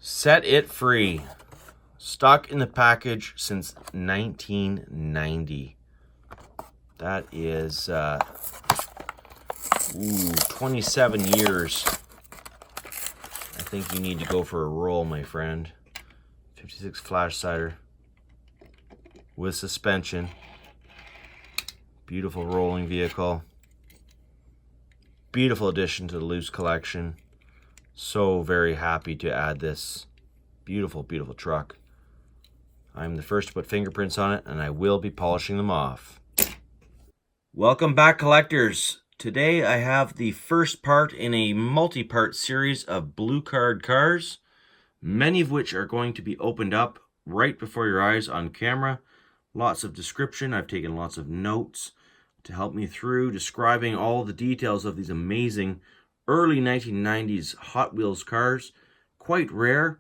Set it free. Stuck in the package since 1990. That is 27 years. I think you need to go for a roll, my friend. 56 Flash Cider with suspension. Beautiful rolling vehicle. Beautiful addition to the loose collection. So very happy to add this beautiful, beautiful truck. I'm the first to put fingerprints on it, and I will be polishing them off. Welcome back, collectors. Today I have the first part in a multi-part series of blue card cars, many of which are going to be opened up right before your eyes on camera. Lots of description. I've taken lots of notes to help me through describing all the details of these amazing early 1990s Hot Wheels cars. Quite rare,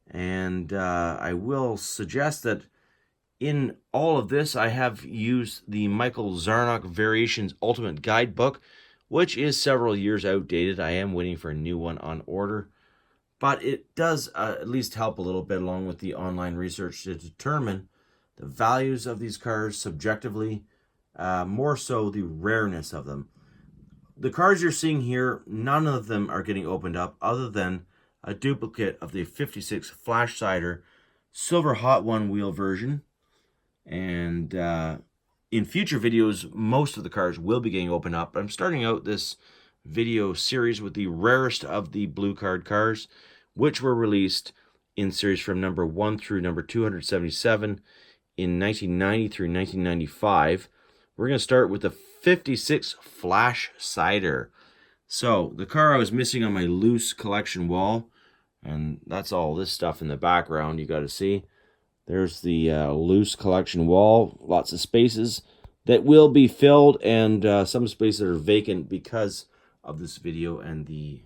and I will suggest that in all of this I have used the Michael Zarnock Variations Ultimate Guidebook, which is several years outdated. I am waiting for a new one on order, but it does at least help a little bit along with the online research to determine the values of these cars subjectively, more so the rareness of them. The cars you're seeing here, none of them are getting opened up other than a duplicate of the 56 Flash Cider Silver Hot One Wheel version. And in future videos, most of the cars will be getting opened up. But I'm starting out this video series with the rarest of the blue card cars, which were released in series from number 1 through number 277 in 1990 through 1995. We're going to start with the 56 Flash Cider. So the car I was missing on my loose collection wall, and that's all this stuff in the background you got to see. There's the loose collection wall, lots of spaces that will be filled, and some spaces that are vacant because of this video and the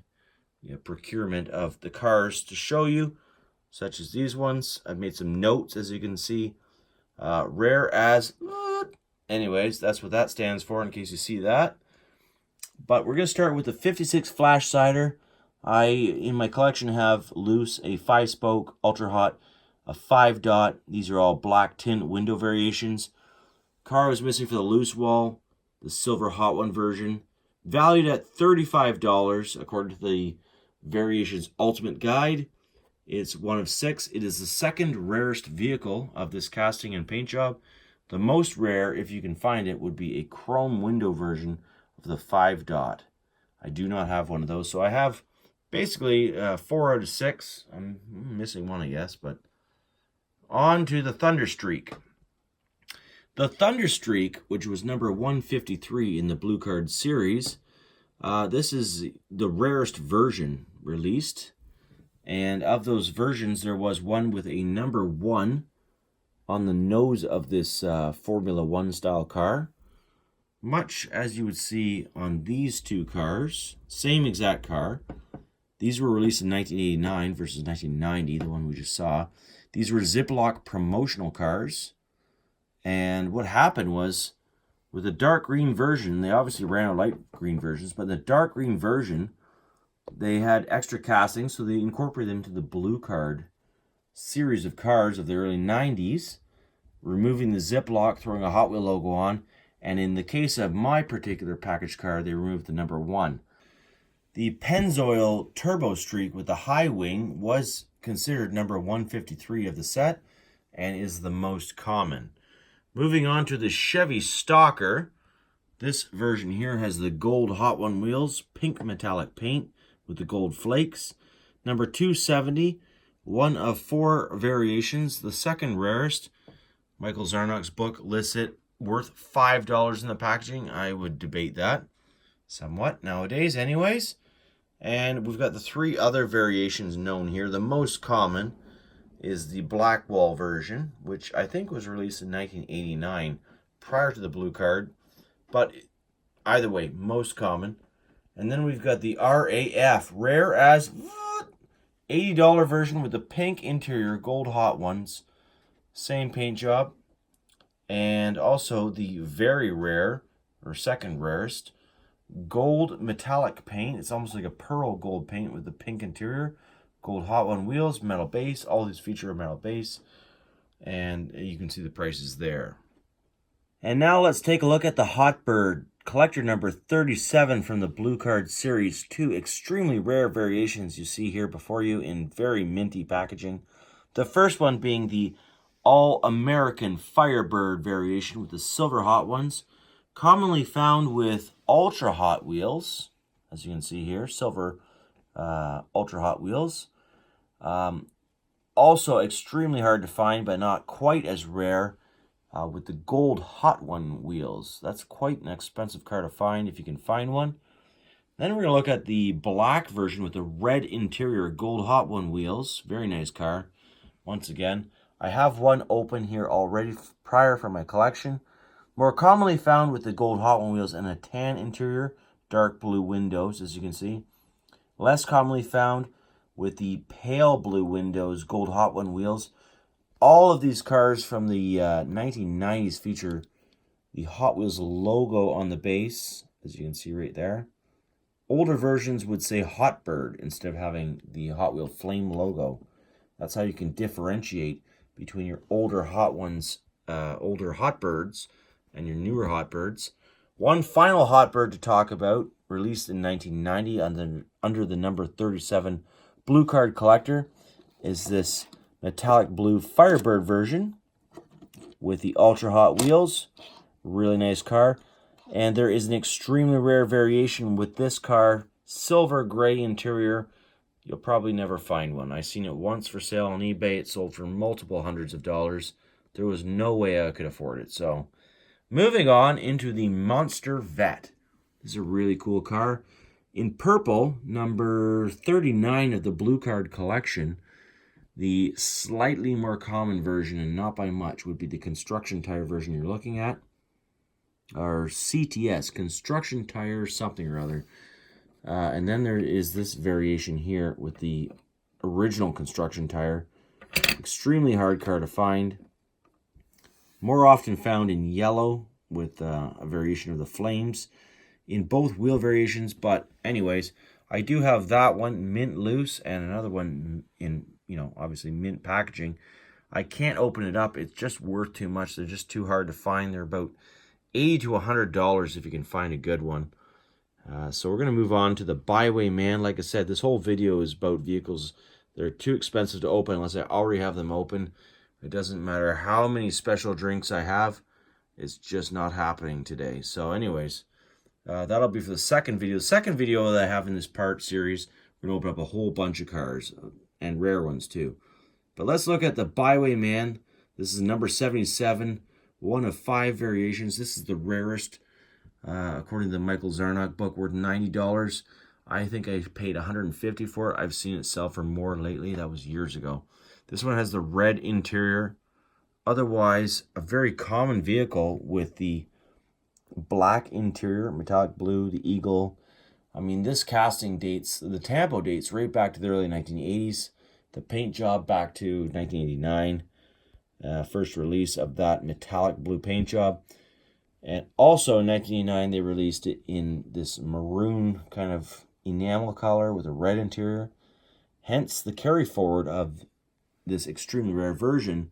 procurement of the cars to show you, such as these ones. I've made some notes, as you can see. Rare as... Anyways, that's what that stands for, in case you see that. But we're going to start with the 56 Flash Cider. I, in my collection, have loose, a 5-spoke, ultra hot, a 5-dot. These are all black tint window variations. Car was missing for the loose wall, the Silver Hot One version. Valued at $35, according to the Variations Ultimate Guide. It's one of 6. It is the second rarest vehicle of this casting and paint job. The most rare, if you can find it, would be a chrome window version of the 5-dot. I do not have one of those, so I have basically 4 out of 6. I'm missing one, I guess, but on to the Thunderstreak. The Thunderstreak, which was number 153 in the Blue Card series, this is the rarest version released. And of those versions, there was one with a number 1 on the nose of this Formula 1 style car. Much as you would see on these two cars. Same exact car. These were released in 1989 versus 1990, the one we just saw. These were Ziploc promotional cars. And what happened was, with the dark green version, they obviously ran out light green versions, but the dark green version, they had extra castings, so they incorporated them into the blue card series of cars of the early 90s, removing the Ziploc, throwing a Hot Wheel logo on, and in the case of my particular package car, they removed the number 1. The Pennzoil Turbo Streak with the high wing was considered number 153 of the set, and is the most common. Moving on to the Chevy Stocker. This version here has the gold Hot One wheels, pink metallic paint with the gold flakes. Number 270, one of 4 variations, the second rarest. Michael Zarnock's book lists it worth $5 in the packaging. I would debate that somewhat nowadays anyways. And we've got the 3 other variations known here. The most common is the black wall version, which I think was released in 1989 prior to the blue card. But either way, most common. And then we've got the RAF, rare as $80 version with the pink interior, gold Hot Ones. Same paint job. And also the very rare, or second rarest, gold metallic paint. It's almost like a pearl gold paint with the pink interior. Gold Hot One wheels, metal base. All these feature a metal base. And you can see the prices there. And now let's take a look at the Hotbird collector number 37 from the Blue Card series. Two extremely rare variations you see here before you in very minty packaging. The first one being the All-American Firebird variation with the silver hot ones, commonly found with ultra hot wheels, as you can see here, silver ultra hot wheels. Also extremely hard to find, but not quite as rare with the gold hot one wheels. That's quite an expensive car to find if you can find one. Then we're going to look at the black version with the red interior gold hot one wheels. Very nice car. Once again, I have one open here already prior for my collection. More commonly found with the gold hot one wheels and a tan interior, dark blue windows, as you can see. Less commonly found with the pale blue windows, gold hot one wheels. All of these cars from the 1990s feature the Hot Wheels logo on the base, as you can see right there. Older versions would say Hotbird instead of having the Hot Wheel flame logo. That's how you can differentiate between your older Hot Ones, older Hotbirds, and your newer Hotbirds. One final Hotbird to talk about, released in 1990 under the number 37 Blue Card Collector, is this metallic blue Firebird version with the ultra hot wheels. Really nice car. And there is an extremely rare variation with this car, silver gray interior. You'll probably never find one. I seen it once for sale on eBay. It sold for multiple hundreds of dollars. There was no way I could afford it. So moving on into the Monster Vette. This is a really cool car. In purple, number 39 of the Blue Card collection. The slightly more common version, and not by much, would be the construction tire version you're looking at. Or CTS, construction tire something or other. And then there is this variation here with the original construction tire. Extremely hard car to find. More often found in yellow with a variation of the flames in both wheel variations. But anyways, I do have that one mint loose and another one in, obviously mint packaging. I can't open it up. It's just worth too much. They're just too hard to find. They're about $80 to $100 if you can find a good one. So we're going to move on to the Bywayman. Like I said, this whole video is about vehicles that are too expensive to open unless I already have them open. It doesn't matter how many special drinks I have. It's just not happening today. So anyways, that'll be for the second video. The second video that I have in this part series, we're going to open up a whole bunch of cars and rare ones too. But let's look at the Bywayman. This is number 77. One of 5 variations. This is the rarest, according to the Michael Zarnock book, worth $90. I think I paid $150 for it. I've seen it sell for more lately. That was years ago. This one has the red interior. Otherwise, a very common vehicle with the black interior, metallic blue, the eagle. I mean, this casting dates, the tampo dates right back to the early 1980s. The paint job back to 1989. First release of that metallic blue paint job. And also in 1989 they released it in this maroon kind of enamel color with a red interior. Hence the carry forward of this extremely rare version.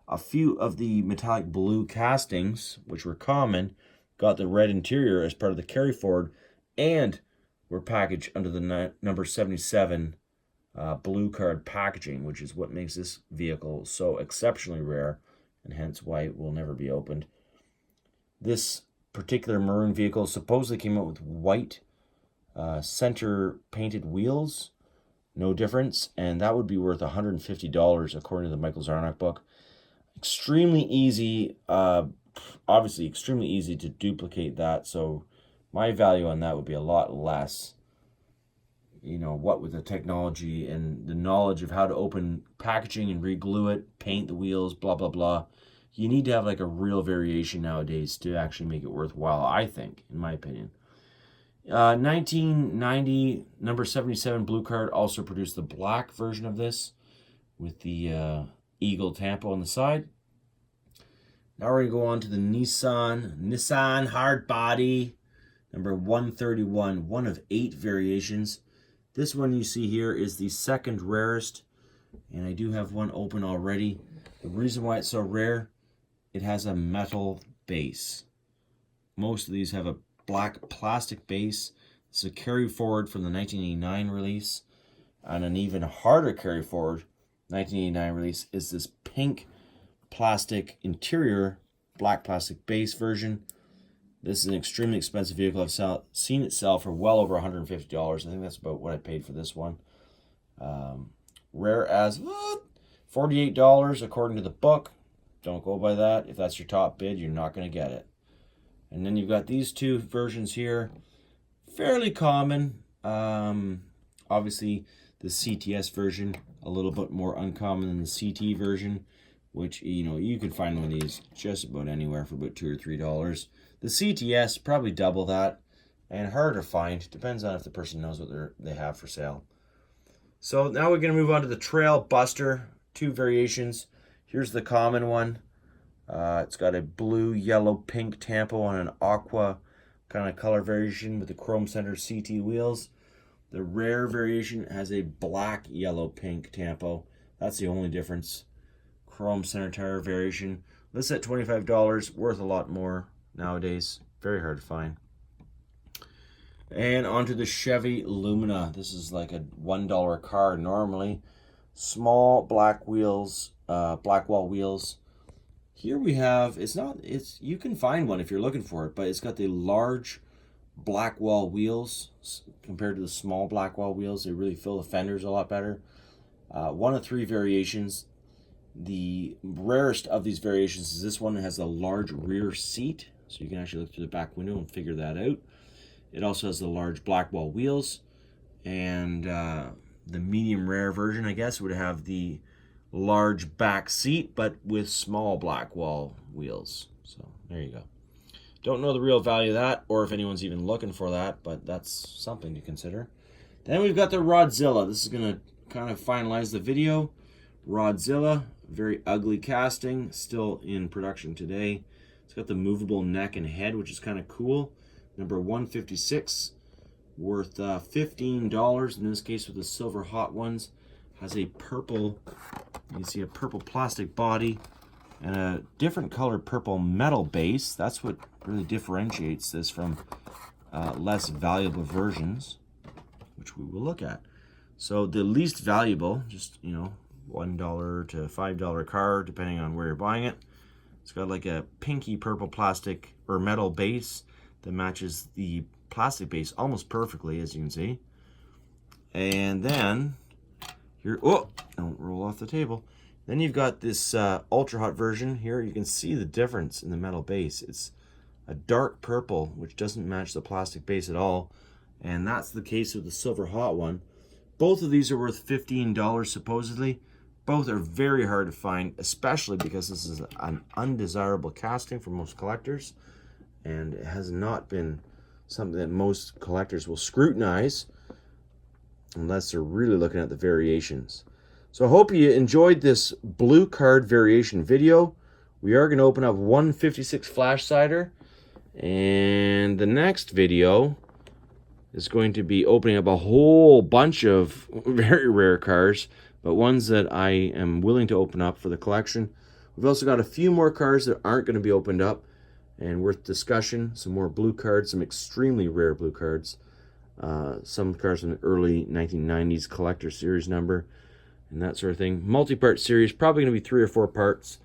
A few of the metallic blue castings, which were common, got the red interior as part of the carry forward and were packaged under the number 77 Blue Card packaging, which is what makes this vehicle so exceptionally rare and hence why it will never be opened. This particular maroon vehicle supposedly came out with white center painted wheels, no difference, and that would be worth $150 according to the Michael Zarnock book. Extremely easy, obviously extremely easy to duplicate that, so my value on that would be a lot less. What with the technology and the knowledge of how to open packaging and re-glue it, paint the wheels, blah, blah, blah. You need to have like a real variation nowadays to actually make it worthwhile, I think, in my opinion. 1990, number 77 Blue Card also produced the black version of this with the eagle tampo on the side. Now we're going to go on to the Nissan Hardbody, number 131, one of 8 variations. This one you see here is the second rarest, and I do have one open already. The reason why it's so rare, it has a metal base. Most of these have a black plastic base. It's a carry forward from the 1989 release, and an even harder carry forward 1989 release is this pink plastic interior, black plastic base version. This is an extremely expensive vehicle. I've seen it sell for well over $150. I think that's about what I paid for this one. Rare as $48 according to the book. Don't go by that. If that's your top bid, you're not going to get it. And then you've got these two versions here. Fairly common. Obviously, the CTS version, a little bit more uncommon than the CT version, which, you know, you can find one of these just about anywhere for about $2 or $3. The CTS, probably double that, and harder to find. Depends on if the person knows what they have for sale. So now we're going to move on to the Trailbuster. Two variations. Here's the common one. It's got a blue, yellow, pink tampo and an aqua kind of color variation with the chrome center CT wheels. The rare variation has a black, yellow, pink tampo. That's the only difference. Chrome center tire variation. This at $25, worth a lot more nowadays. Very hard to find. And onto the Chevy Lumina. This is like a $1 car normally. Small black wheels, black wall wheels. Here we have, you can find one if you're looking for it, but it's got the large black wall wheels compared to the small black wall wheels. They really fill the fenders a lot better. One of three variations. The rarest of these variations is this one that has a large rear seat, so you can actually look through the back window and figure that out. It also has the large black wall wheels, and the medium rare version, I guess, would have the large back seat, but with small black wall wheels. So there you go. Don't know the real value of that, or if anyone's even looking for that, but that's something to consider. Then we've got the Rodzilla. This is going to kind of finalize the video. Rodzilla, very ugly casting, still in production today. It's got the movable neck and head, which is kind of cool. Number 156, worth $15 in this case with the silver hot ones. Has a purple, you can see a purple plastic body and a different colored purple metal base. That's what really differentiates this from less valuable versions, which we will look at. So the least valuable, just, you know, $1 to $5 car, depending on where you're buying it. It's got like a pinky purple plastic or metal base that matches the plastic base almost perfectly, as you can see. And then here, oh, don't roll off the table. Then you've got this ultra hot version here. You can see the difference in the metal base. It's a dark purple, which doesn't match the plastic base at all. And that's the case with the silver hot one. Both of these are worth $15 supposedly. Both are very hard to find, especially because this is an undesirable casting for most collectors. And it has not been something that most collectors will scrutinize unless they're really looking at the variations. So I hope you enjoyed this blue card variation video. We are going to open up 156 Flash Cider, and the next video is going to be opening up a whole bunch of very rare cars, but ones that I am willing to open up for the collection. We've also got a few more cars that aren't going to be opened up and worth discussion. Some more blue cards, some extremely rare blue cards. Some cars from the early 1990s collector series number and that sort of thing. Multi-part series, probably going to be 3 or 4 parts.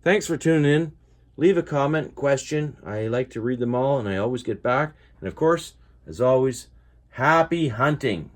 Thanks for tuning in. Leave a comment, question. I like to read them all, and I always get back. And of course, as always, happy hunting.